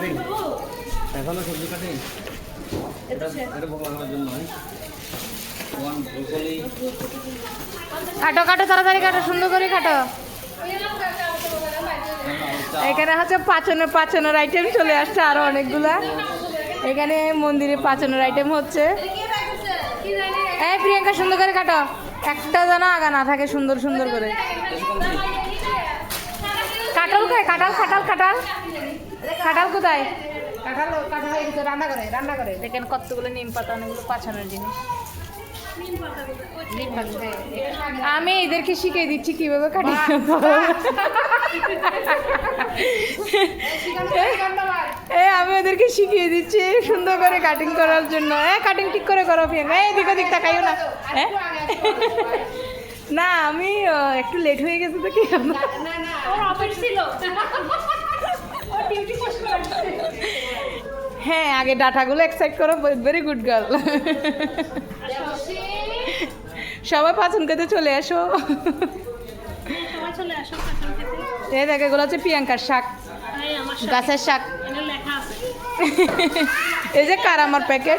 cutting এখনো সবজি cutting এটা ভোগ লাগানোর জন্য হয় ওয়ান ব্রোকলি কাটো কাটো তাড়াতাড়ি কাটো সুন্দর করে কাটো এখানে হচ্ছে পাঁচানোর আইটেম চলে আসছে আরো অনেকগুলা এখানে মন্দিরে পাঁচানোর আইটেম হচ্ছে এই প্রিয়াঙ্কা সুন্দর করে কাটো একটা যেন আগা না থাকে সুন্দর সুন্দর করে কাঁঠাল খায় কাঁঠাল কাঁঠাল কাঁঠাল কাঁঠাল কোথায় কাঁঠাল কাঁঠাল রান্না করে দেখেন কতগুলো নিম পাতা অনেকগুলো পাঁচানোর জিনিস আমি এদেরকে শিখিয়ে দিচ্ছি কিভাবে কাটিং আমি ওদেরকে শিখিয়ে দিচ্ছি সুন্দর করে কাটিং করার জন্য কাটিং ঠিক করে করো প্রিয়াঙ্কা এদিক ওদিক তাকাইও না না আমি একটু লেট হয়ে গেছে তো কি হ্যাঁ আগে ডাটাগুলো এক্সাইট করো ভেরি গুড গার্ল সবাই পাচন খেতে চলে আসো এই দেখ এগুলো হচ্ছে প্রিয়াঙ্কার শাক গাছের শাক এই যে কার আমার প্যাকেট